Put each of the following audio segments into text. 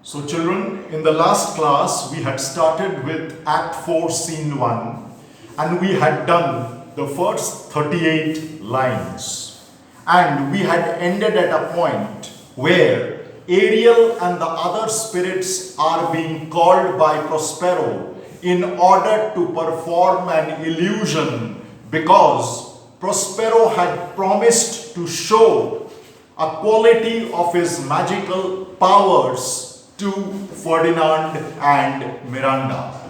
So children, in the last class we had started with Act 4 Scene 1 and we had done the first 38 lines and we had ended at a point where Ariel and the other spirits are being called by Prospero in order to perform an illusion because Prospero had promised to show a quality of his magical powers to Ferdinand and Miranda.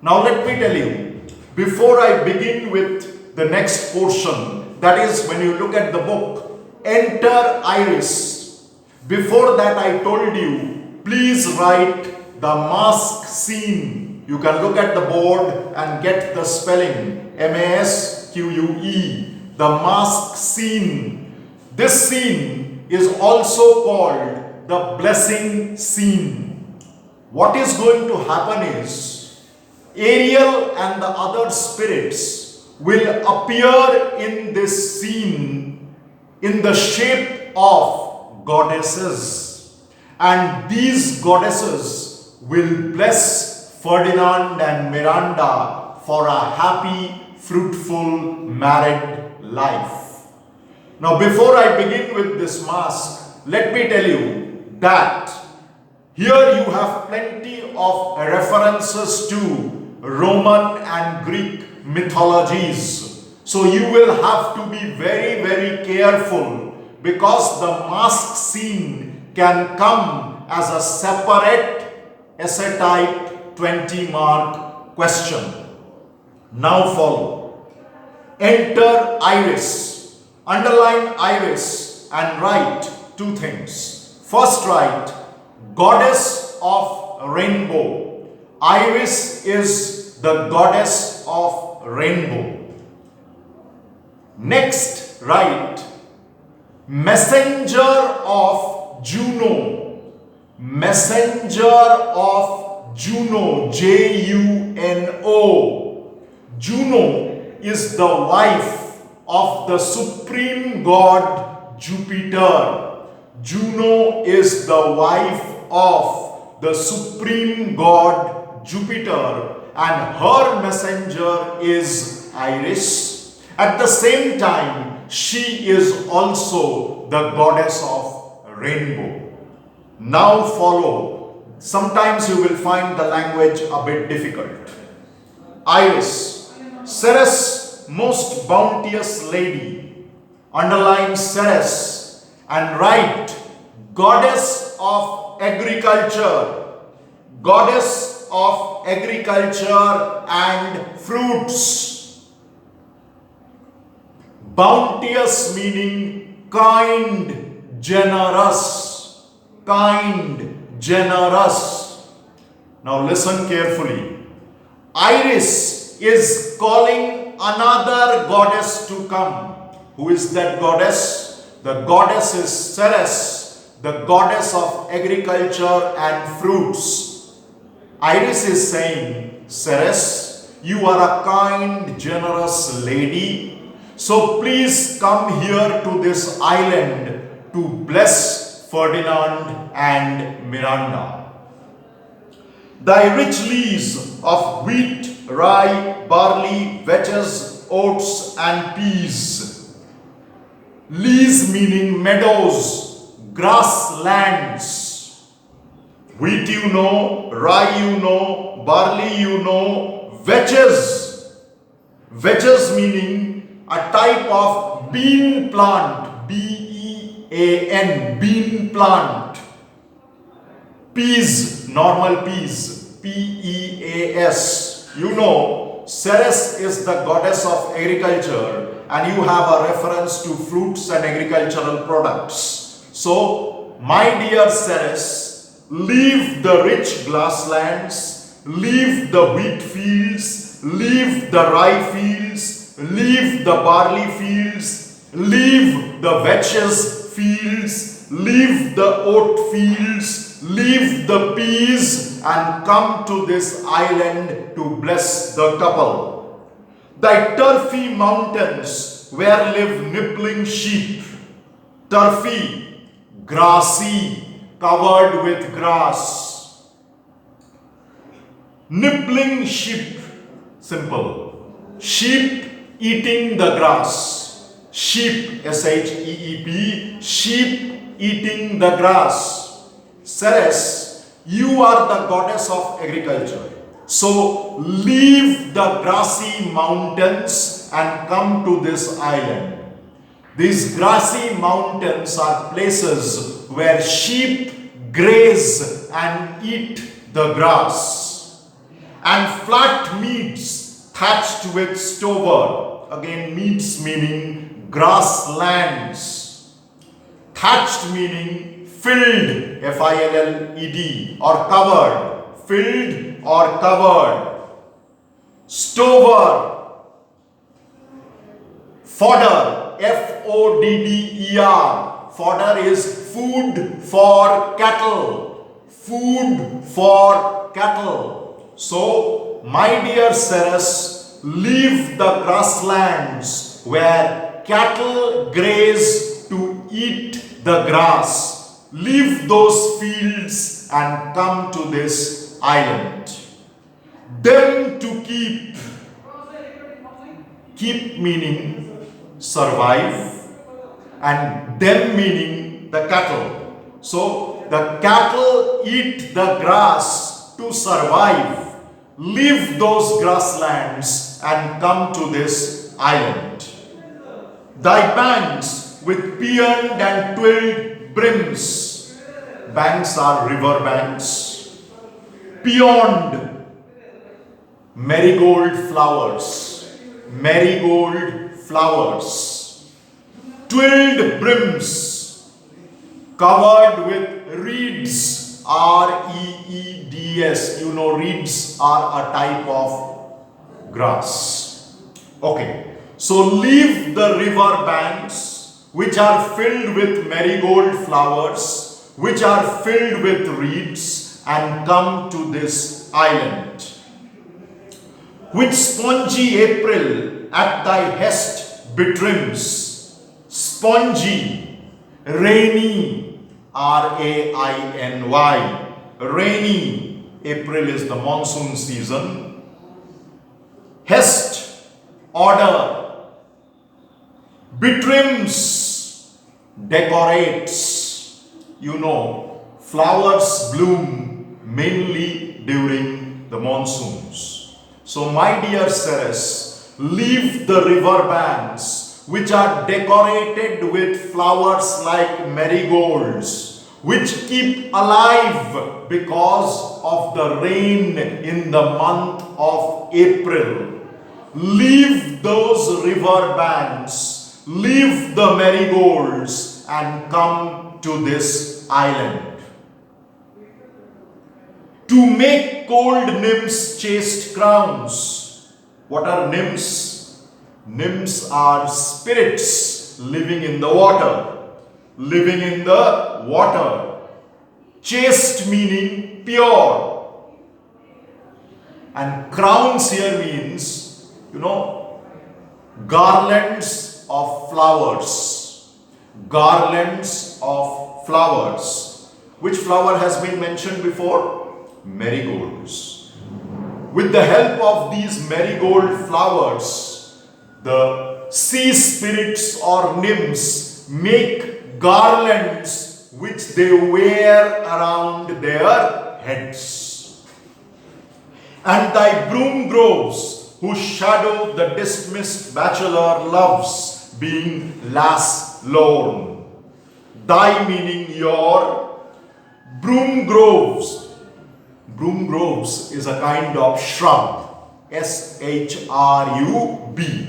Now let me tell you, before I begin with the next portion, that is when you look at the book, Enter Iris. Before that I told you, please write the mask scene. You can look at the board and get the spelling, M-A-S-Q-U-E, the mask scene. This scene is also called the blessing scene. What is going to happen is Ariel and the other spirits will appear in this scene in the shape of goddesses, and these goddesses will bless Ferdinand and Miranda for a happy, fruitful married life. Now before I begin with this mask, let me tell you that here you have plenty of references to Roman and Greek mythologies. So you will have to be very, very careful because the mask scene can come as a separate essay type 20-mark question. Now follow. Enter Iris. Underline Iris and write two things. First write goddess of rainbow. Iris is the goddess of rainbow. Next write messenger of Juno. Messenger of Juno. J-U-N-O. Juno is the wife of the supreme god Jupiter. Juno is the wife of the supreme god Jupiter and her messenger is Iris. At the same time, she is also the goddess of rainbow. Now follow. Sometimes you will find the language a bit difficult. Iris, Ceres, most bounteous lady. Underline Ceres and write goddess of agriculture. Goddess of agriculture and fruits. Bounteous meaning kind, generous. Kind, generous. Now listen carefully. Iris is calling another goddess to come. Who is that goddess? The goddess is Ceres, the goddess of agriculture and fruits. Iris is saying, Ceres, you are a kind, generous lady. So please come here to this island to bless Ferdinand and Miranda. Thy rich lees of wheat, rye, barley, vetches, oats and peas. Lees meaning meadows, grasslands. Wheat you know, rye you know, barley you know, vetches. Vetches meaning a type of bean plant, B-E-A-N, bean plant. Peas, normal peas, P-E-A-S. You know, Ceres is the goddess of agriculture and you have a reference to fruits and agricultural products. So, my dear Ceres, leave the rich grasslands, leave the wheat fields, leave the rye fields, leave the barley fields, leave the vetches fields, leave the oat fields, leave the peas and come to this island to bless the couple. Thy turfy mountains where live nibbling sheep. Turfy, grassy, covered with grass. Nibbling sheep, simple. Sheep eating the grass. Sheep, S-H-E-E-P, sheep eating the grass. Ceres, you are the goddess of agriculture. So leave the grassy mountains and come to this island. These grassy mountains are places where sheep graze and eat the grass. And flat meads thatched with stover. Again, meads meaning grasslands. Thatched meaning filled, F-I-L-L-E-D, or covered. Filled or covered. Stover. Fodder, F-O-D-D-E-R. Fodder is food for cattle. Food for cattle. So, my dear Ceres, leave the grasslands where cattle graze to eat the grass. Leave those fields and come to this island. Them to keep. Keep meaning survive, and them meaning the cattle. So the cattle eat the grass to survive. Leave those grasslands and come to this island. Thy banks with peoned and twilled brims. Banks are river banks. Peoned, marigold flowers. Marigold flowers. Twilled brims, covered with reeds, R-E-E-D-S. You know, reeds are a type of grass. Okay, so leave the river banks which are filled with marigold flowers, which are filled with reeds, and come to this island. Which spongy April at thy hest betrims. Spongy, rainy, R-A-I-N-Y, rainy. April is the monsoon season. Hest, order. Betrims, decorates. You know, flowers bloom mainly during the monsoons. So my dear Ceres, leave the river banks which are decorated with flowers like marigolds, which keep alive because of the rain in the month of April. Leave those river banks, leave the marigolds, and come to this island. To make cold nymphs chaste crowns. What are nymphs? Nymphs are spirits living in the water. Living in the water. Chaste meaning pure. And crowns here means, you know, garlands of flowers. Garlands of flowers. Which flower has been mentioned before? Marigolds. With the help of these marigold flowers, the sea spirits or nymphs make garlands which they wear around their heads. And thy broom groves, whose shadow the dismissed bachelor loves, being lass lorn. Thy meaning your broom groves. Broom groves is a kind of shrub. S-H-R-U-B.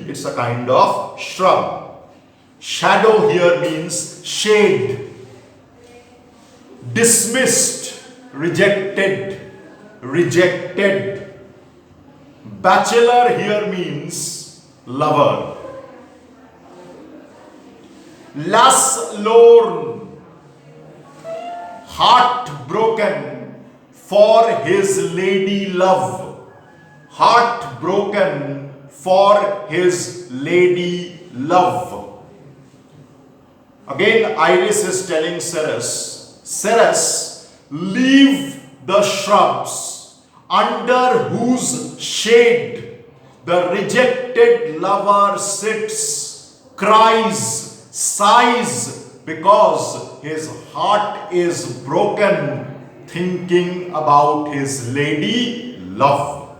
It's a kind of shrub. Shadow here means shade. Dismissed, rejected, rejected. Bachelor here means lover. Lass lorn, heartbroken for his lady love. Heartbroken for his lady love. Again, Iris is telling Ceres, Ceres, leave the shrubs. under whose shade the rejected lover sits, cries, sighs, because his heart is broken, thinking about his lady love.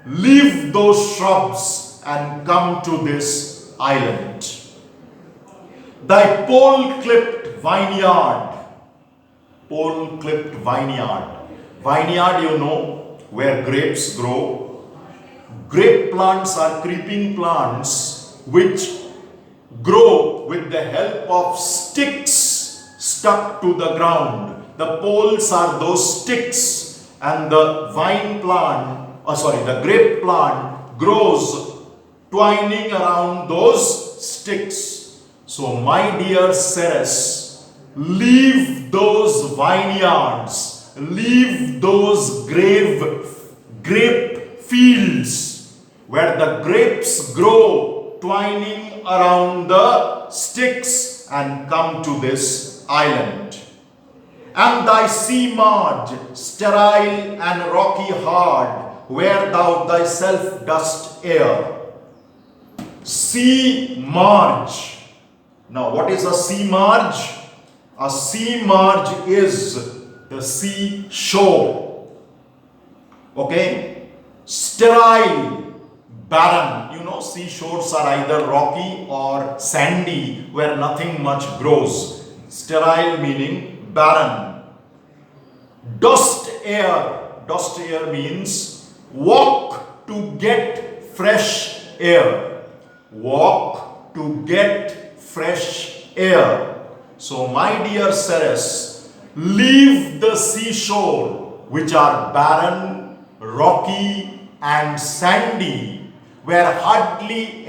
Leave those shrubs and come to this island. Thy pole-clipped vineyard. Pole-clipped vineyard. Vineyard, you know, where grapes grow. Grape plants are creeping plants which grow with the help of sticks stuck to the ground. The poles are those sticks, and the the grape plant grows twining around those sticks. So, my dear Ceres, leave those vineyards, leave those grape fields where the grapes grow twining around the sticks, and come to this island. And thy sea marge, sterile and rocky hard, where thou thyself dost err. Sea marge. Now, what is a sea marge? A sea marge is the sea shore. Okay? Sterile, barren. You know, seashores are either rocky or sandy, where nothing much grows. Sterile meaning barren. Dost air. Dost air means walk to get fresh air. Walk to get fresh air. So, my dear Ceres, leave the seashore, which are barren, rocky, and sandy, where hardly any